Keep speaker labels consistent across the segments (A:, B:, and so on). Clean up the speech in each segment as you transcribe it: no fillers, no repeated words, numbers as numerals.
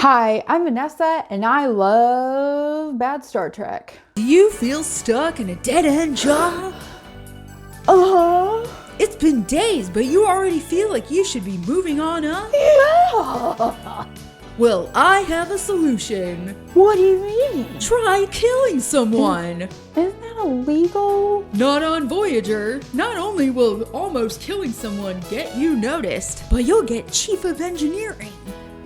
A: Hi, I'm Vanessa, and I love bad Star Trek.
B: Do you feel stuck in a dead-end job?
A: Uh-huh.
B: It's been days, but you already feel like you should be moving on up?
A: Yeah.
B: Well, I have a solution.
A: What do you mean?
B: Try killing someone.
A: Isn't that illegal?
B: Not on Voyager. Not only will almost killing someone get you noticed, but you'll get Chief of Engineering.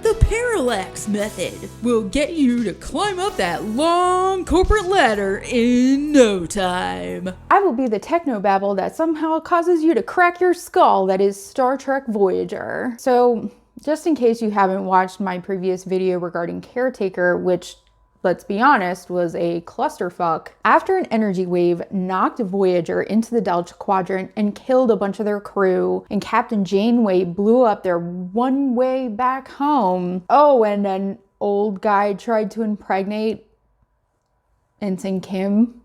B: The Parallax method will get you to climb up that long corporate ladder in no time.
A: I will be the technobabble that somehow causes you to crack your skull that is Star Trek Voyager. So, just in case you haven't watched my previous video regarding Caretaker, which, let's be honest, was a clusterfuck. After an energy wave knocked Voyager into the Delta Quadrant and killed a bunch of their crew, and Captain Janeway blew up their one way back home. Oh, and an old guy tried to impregnate Ensign Kim.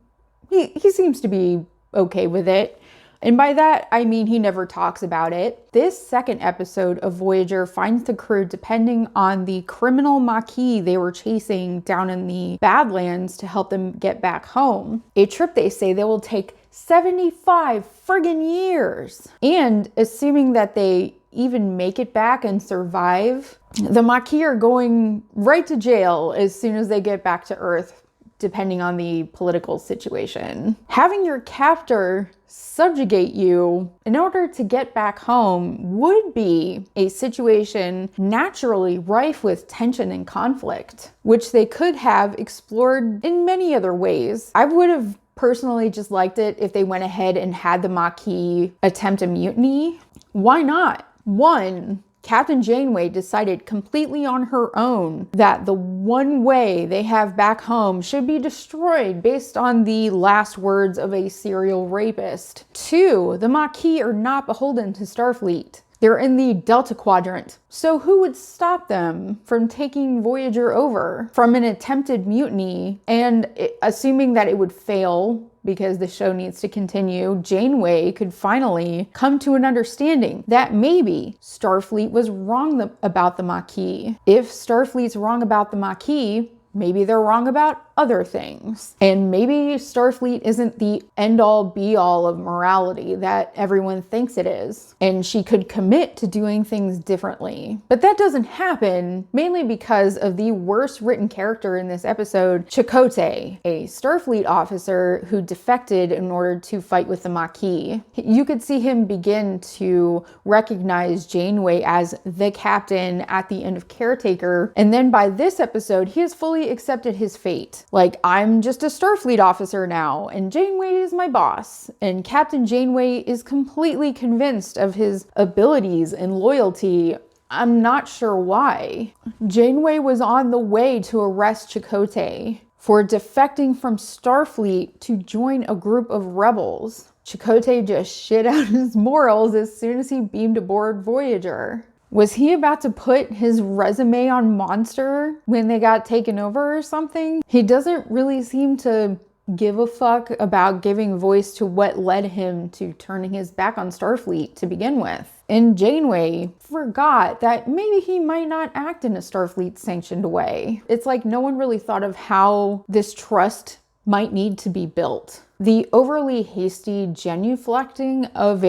A: He seems to be okay with it. And by that, I mean he never talks about it. This second episode of Voyager finds the crew depending on the criminal Maquis they were chasing down in the Badlands to help them get back home. A trip they say they will take 75 friggin' years. And assuming that they even make it back and survive, the Maquis are going right to jail as soon as they get back to Earth, depending on the political situation. Having your captor subjugate you in order to get back home would be a situation naturally rife with tension and conflict, which they could have explored in many other ways. I would have personally just liked it if they went ahead and had the Maquis attempt a mutiny. Why not? One, Captain Janeway decided completely on her own that the one way they have back home should be destroyed based on the last words of a serial rapist. Two, the Maquis are not beholden to Starfleet. They're in the Delta Quadrant. So who would stop them from taking Voyager over from an attempted mutiny? And assuming that it would fail, because the show needs to continue, Janeway could finally come to an understanding that maybe Starfleet was wrong about the Maquis. If Starfleet's wrong about the Maquis, maybe they're wrong about other things. And maybe Starfleet isn't the end-all be-all of morality that everyone thinks it is. And she could commit to doing things differently. But that doesn't happen, mainly because of the worst written character in this episode, Chakotay, a Starfleet officer who defected in order to fight with the Maquis. You could see him begin to recognize Janeway as the captain at the end of Caretaker. And then by this episode, he has fully accepted his fate. Like, I'm just a Starfleet officer now, and Janeway is my boss. And Captain Janeway is completely convinced of his abilities and loyalty. I'm not sure why. Janeway was on the way to arrest Chakotay for defecting from Starfleet to join a group of rebels. Chakotay just shit out his morals as soon as he beamed aboard Voyager. Was he about to put his resume on Monster when they got taken over or something? He doesn't really seem to give a fuck about giving voice to what led him to turning his back on Starfleet to begin with. And Janeway forgot that maybe he might not act in a Starfleet sanctioned way. It's like no one really thought of how this trust might need to be built. The overly hasty genuflecting of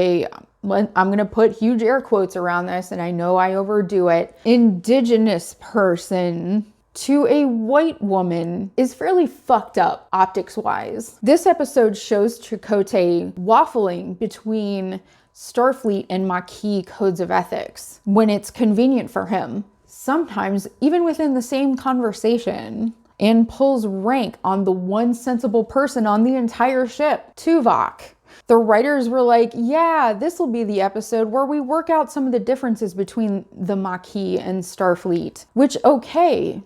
A: I'm going to put huge air quotes around this, and I know I overdo it, indigenous person to a white woman is fairly fucked up optics-wise. This episode shows Chakotay waffling between Starfleet and Maquis codes of ethics when it's convenient for him, sometimes even within the same conversation, and pulls rank on the one sensible person on the entire ship, Tuvok. The writers were like, yeah, this will be the episode where we work out some of the differences between the Maquis and Starfleet. Which, okay,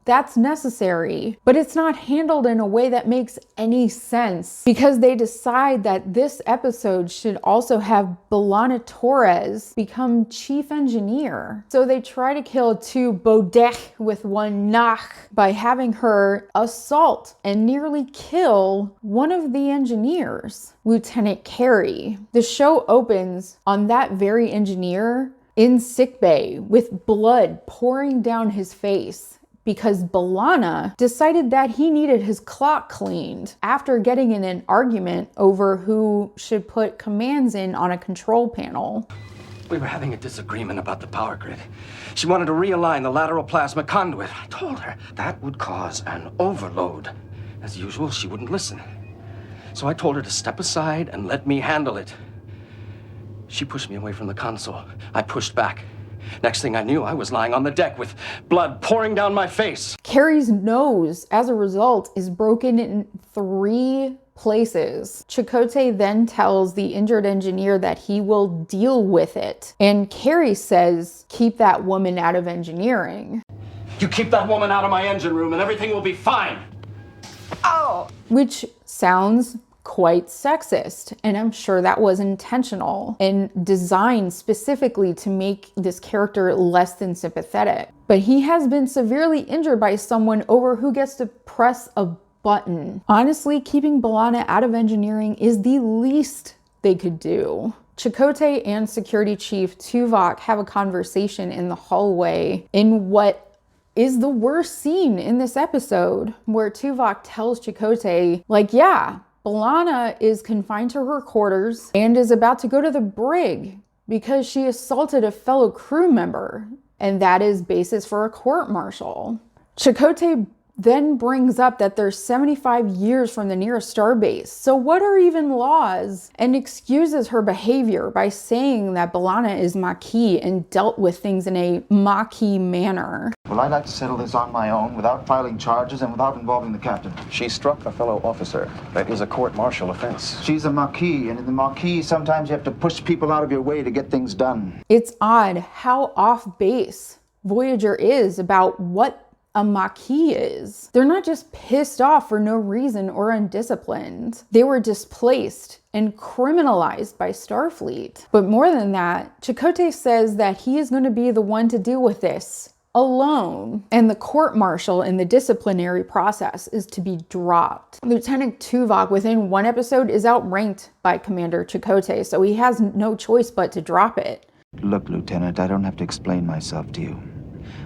A: that's necessary, but it's not handled in a way that makes any sense because they decide that this episode should also have B'Elanna Torres become chief engineer. So they try to kill two Bodek with one Nach by having her assault and nearly kill one of the engineers, Lieutenant Carey. The show opens on that very engineer in sickbay with blood pouring down his face because B'Elanna decided that he needed his clock cleaned after getting in an argument over who should put commands in on a control panel.
C: We were having a disagreement about the power grid. She wanted to realign the lateral plasma conduit. I told her that would cause an overload. As usual, she wouldn't listen. So I told her to step aside and let me handle it. She pushed me away from the console. I pushed back. Next thing I knew, I was lying on the deck with blood pouring down my face.
A: Carrie's nose, as a result, is broken in 3 places. Chakotay then tells the injured engineer that he will deal with it. And Carrie says, keep that woman out of engineering.
C: You keep that woman out of my engine room and everything will be fine. Oh!
A: Which sounds quite sexist, and I'm sure that was intentional and designed specifically to make this character less than sympathetic. But he has been severely injured by someone over who gets to press a button. Honestly, keeping B'Elanna out of engineering is the least they could do. Chakotay and Security Chief Tuvok have a conversation in the hallway in what is the worst scene in this episode, where Tuvok tells Chakotay, like, yeah, B'Elanna is confined to her quarters and is about to go to the brig because she assaulted a fellow crew member, and that is basis for a court-martial. Chakotay then brings up that they're 75 years from the nearest starbase, so what are even laws? And excuses her behavior by saying that B'Elanna is Maquis and dealt with things in a Maquis manner.
D: Well, I'd like to settle this on my own without filing charges and without involving the captain.
C: She struck a fellow officer. That is a court-martial offense.
D: She's a Maquis, and in the Maquis, sometimes you have to push people out of your way to get things done.
A: It's odd how off base Voyager is about what a Maquis is. They're not just pissed off for no reason or undisciplined. They were displaced and criminalized by Starfleet. But more than that, Chakotay says that he is going to be the one to deal with this alone, and the court-martial in the disciplinary process is to be dropped. Lieutenant Tuvok within 1 episode is outranked by Commander Chakotay, so he has no choice but to drop it.
D: Look, Lieutenant, I don't have to explain myself to you.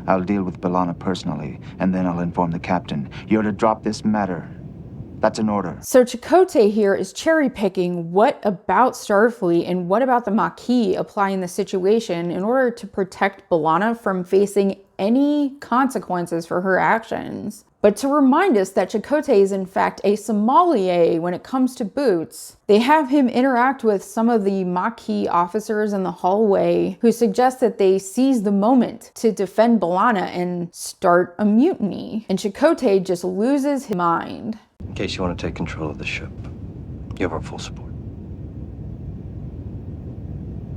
D: I'll deal with B'Elanna personally, and then I'll inform the captain. You're to drop this matter. That's an order.
A: So Chakotay here is cherry-picking what about Starfleet and what about the Maquis apply in the situation in order to protect B'Elanna from facing any consequences for her actions. But to remind us that Chakotay is in fact a sommelier when it comes to boots, they have him interact with some of the Maquis officers in the hallway who suggest that they seize the moment to defend B'Elanna and start a mutiny. And Chakotay just loses his mind.
C: In case you want to take control of the ship, you have our full support.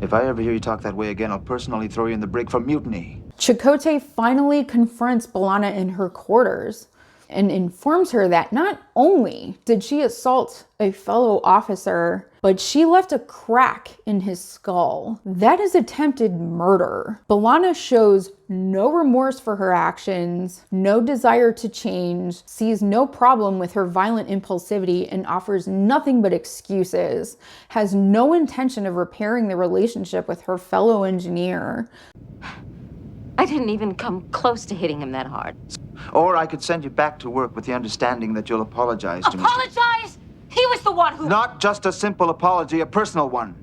D: If I ever hear you talk that way again, I'll personally throw you in the brig for mutiny.
A: Chakotay finally confronts B'Elanna in her quarters and informs her that not only did she assault a fellow officer, but she left a crack in his skull. That is attempted murder. B'Elanna shows no remorse for her actions, no desire to change, sees no problem with her violent impulsivity, and offers nothing but excuses, has no intention of repairing the relationship with her fellow engineer.
E: I didn't even come close to hitting him that hard.
D: Or I could send you back to work with the understanding that you'll apologize to me.
E: Apologize? He was the one who...
D: Not just a simple apology, a personal one.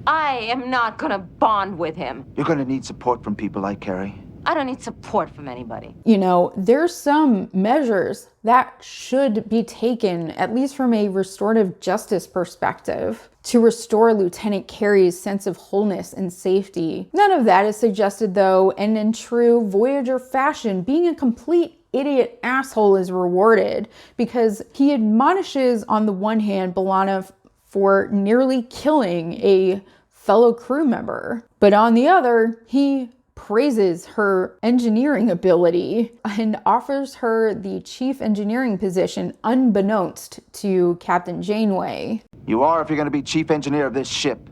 E: I am not gonna bond with him.
D: You're gonna need support from people like Carrie.
E: I don't need support from anybody.
A: You know, there's some measures that should be taken, at least from a restorative justice perspective, to restore Lieutenant Carey's sense of wholeness and safety. None of that is suggested though, and in true Voyager fashion, being a complete idiot asshole is rewarded because he admonishes on the one hand B'Elanna for nearly killing a fellow crew member, but on the other, he praises her engineering ability and offers her the chief engineering position unbeknownst to Captain Janeway.
D: You are if you're gonna be chief engineer of this ship.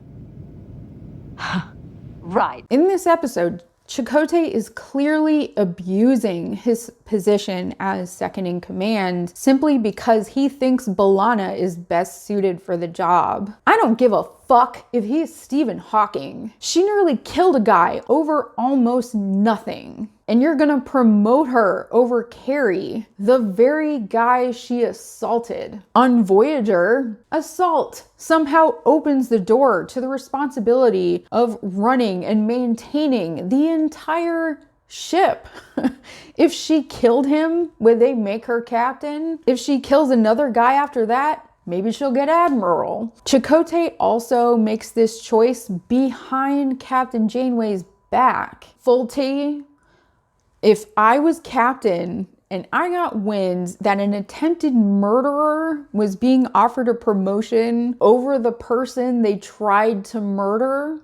E: Right.
A: In this episode, Chakotay is clearly abusing his position as second in command simply because he thinks B'Elanna is best suited for the job. I don't give a fuck if he's Stephen Hawking? She nearly killed a guy over almost nothing. And you're gonna promote her over Carrie, the very guy she assaulted. On Voyager, assault somehow opens the door to the responsibility of running and maintaining the entire ship. If she killed him, would they make her captain? If she kills another guy after that, maybe she'll get admiral. Chakotay also makes this choice behind Captain Janeway's back. Full T, if I was captain and I got wind that an attempted murderer was being offered a promotion over the person they tried to murder,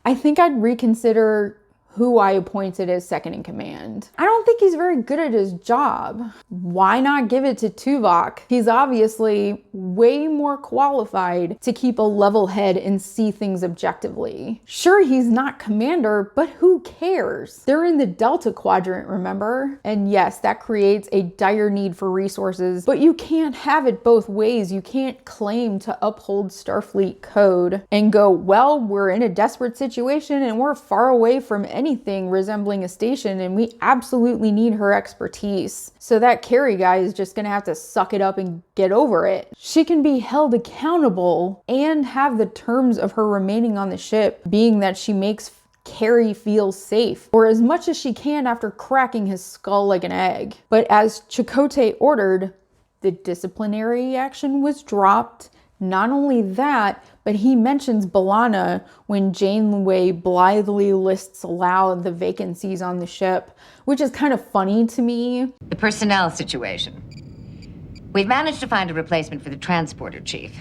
A: I think I'd reconsider who I appointed as second in command. I don't think he's very good at his job. Why not give it to Tuvok? He's obviously way more qualified to keep a level head and see things objectively. Sure, he's not commander, but who cares? They're in the Delta Quadrant, remember? And yes, that creates a dire need for resources, but you can't have it both ways. You can't claim to uphold Starfleet code and go, well, we're in a desperate situation and we're far away from anything resembling a station and we absolutely need her expertise. So that Carrie guy is just gonna have to suck it up and get over it. She can be held accountable and have the terms of her remaining on the ship being that she makes Carrie feel safe, or as much as she can after cracking his skull like an egg. But as Chakotay ordered, the disciplinary action was dropped. Not only that, but he mentions B'Elanna when Janeway blithely lists aloud the vacancies on the ship, which is kind of funny to me.
F: The personnel situation. We've managed to find a replacement for the transporter chief,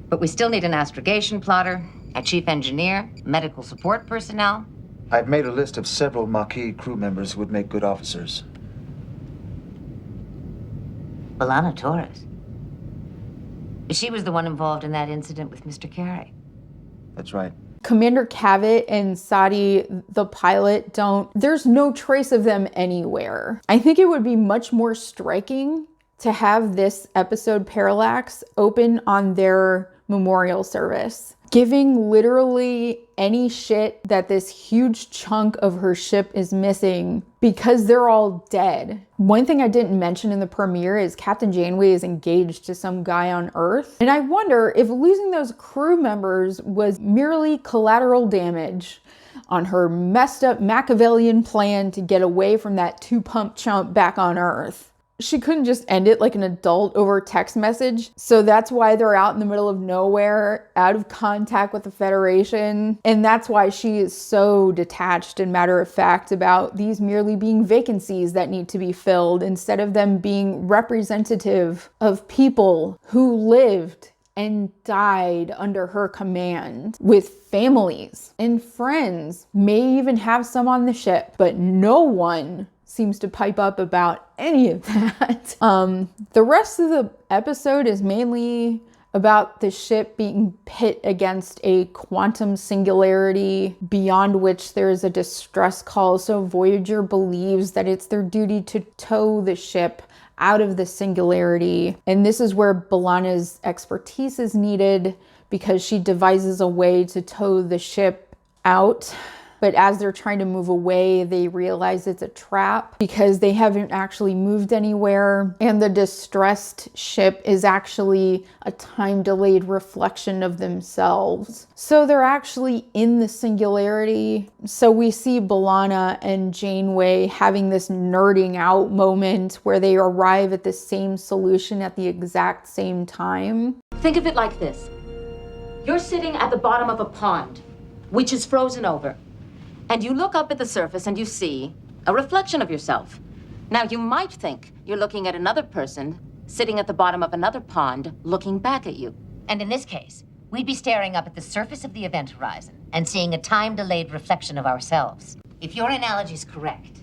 F: but we still need an astrogation plotter, a chief engineer, medical support personnel.
D: I've made a list of several Maquis crew members who would make good officers.
F: B'Elanna Torres. She was the one involved in that incident with Mr. Carey.
D: That's right.
A: Commander Cavett and Sadi, the pilot, there's no trace of them anywhere. I think it would be much more striking to have this episode Parallax open on their memorial service, giving literally any shit that this huge chunk of her ship is missing because they're all dead. One thing I didn't mention in the premiere is Captain Janeway is engaged to some guy on Earth. And I wonder if losing those crew members was merely collateral damage on her messed up Machiavellian plan to get away from that two-pump chump back on Earth. She couldn't just end it like an adult over text message. So that's why they're out in the middle of nowhere, out of contact with the Federation. And that's why she is so detached and matter of fact about these merely being vacancies that need to be filled instead of them being representative of people who lived and died under her command with families and friends, may even have some on the ship, but no one seems to pipe up about any of that. The rest of the episode is mainly about the ship being pit against a quantum singularity beyond which there is a distress call. So Voyager believes that it's their duty to tow the ship out of the singularity. And this is where B'Elanna's expertise is needed because she devises a way to tow the ship out. But as they're trying to move away, they realize it's a trap because they haven't actually moved anywhere. And the distressed ship is actually a time-delayed reflection of themselves. So they're actually in the singularity. So we see B'Elanna and Janeway having this nerding out moment where they arrive at the same solution at the exact same time.
E: Think of it like this. You're sitting at the bottom of a pond, which is frozen over. And you look up at the surface and you see a reflection of yourself. Now, you might think you're looking at another person sitting at the bottom of another pond looking back at you.
F: And in this case, we'd be staring up at the surface of the event horizon and seeing a time-delayed reflection of ourselves. If your analogy is correct,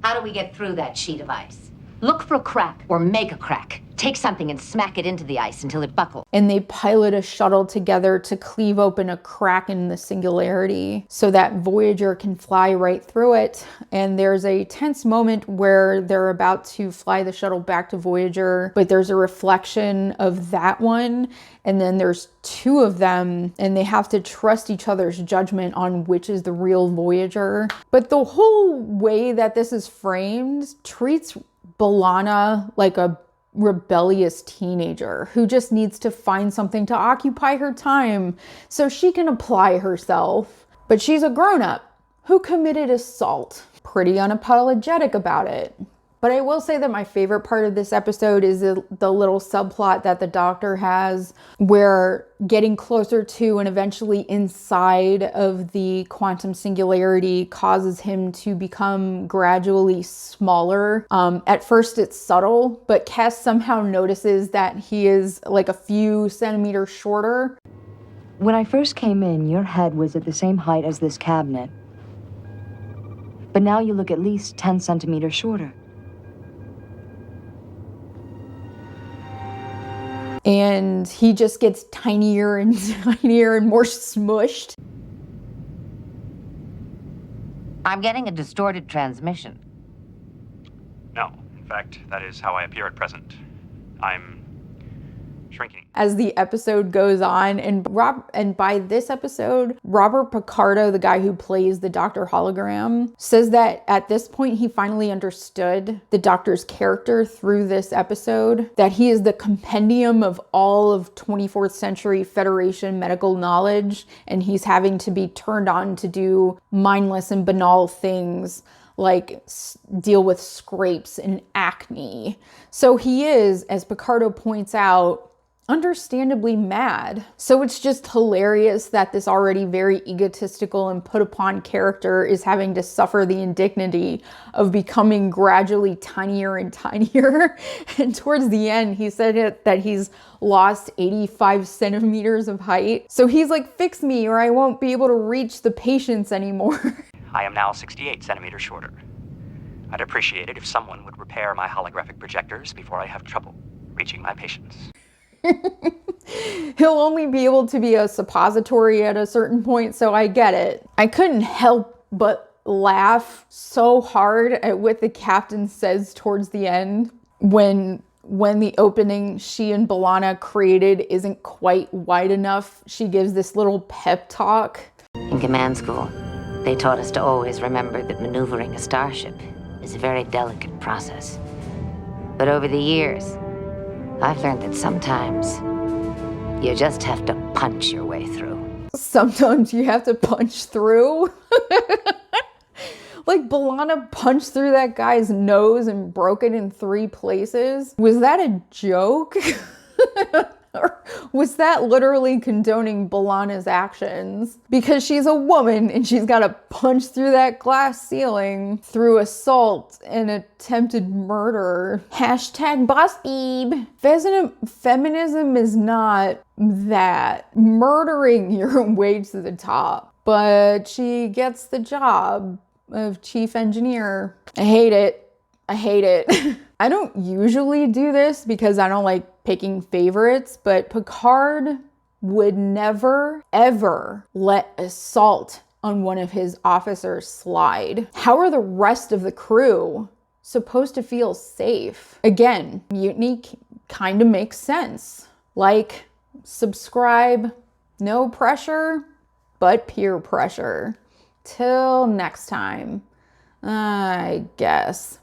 F: how do we get through that sheet of ice?
E: Look for a crack or make a crack.
F: Take something and smack it into the ice until it buckles.
A: And they pilot a shuttle together to cleave open a crack in the singularity so that Voyager can fly right through it. And there's a tense moment where they're about to fly the shuttle back to Voyager, but there's a reflection of that one. And then there's two of them, and they have to trust each other's judgment on which is the real Voyager. But the whole way that this is framed treats B'Elanna like a rebellious teenager who just needs to find something to occupy her time so she can apply herself. But she's a grown-up who committed assault. Pretty unapologetic about it. But I will say that my favorite part of this episode is the little subplot that the Doctor has where getting closer to and eventually inside of the quantum singularity causes him to become gradually smaller. At first it's subtle, but Kes somehow notices that he is like a few centimeters shorter.
G: When I first came in, your head was at the same height as this cabinet. But now you look at least 10 centimeters shorter.
A: And he just gets tinier and tinier and more smushed.
F: I'm getting a distorted transmission.
H: No, in fact, that is how I appear at present. I'm shrinking.
A: As the episode goes on, and by this episode, Robert Picardo, the guy who plays the Doctor hologram, says that at this point he finally understood the Doctor's character through this episode, that he is the compendium of all of 24th century Federation medical knowledge, and he's having to be turned on to do mindless and banal things like deal with scrapes and acne. So he is, as Picardo points out, understandably mad. So it's just hilarious that this already very egotistical and put upon character is having to suffer the indignity of becoming gradually tinier and tinier. And towards the end, he said that he's lost 85 centimeters of height. So he's like, fix me or I won't be able to reach the patients anymore.
H: I am now 68 centimeters shorter. I'd appreciate it if someone would repair my holographic projectors before I have trouble reaching my patients.
A: He'll only be able to be a suppository at a certain point, so I get it. I couldn't help but laugh so hard at what the captain says towards the end when the opening she and B'Elanna created isn't quite wide enough. She gives this little pep talk.
F: In command school, they taught us to always remember that maneuvering a starship is a very delicate process. But over the years, I've learned that sometimes you just have to punch your way through.
A: Sometimes you have to punch through. Like B'Elanna punched through that guy's nose and broke it in 3 places. Was that a joke? Or was that literally condoning B'Elanna's actions? Because she's a woman and she's got to punch through that glass ceiling through assault and attempted murder. Hashtag boss babe. Feminism is not that. Murdering your way to the top. But she gets the job of chief engineer. I hate it. I hate it. I don't usually do this because I don't like picking favorites, but Picard would never, ever let assault on one of his officers slide. How are the rest of the crew supposed to feel safe? Again, mutiny kind of makes sense. Like, subscribe, no pressure, but peer pressure. Till next time, I guess.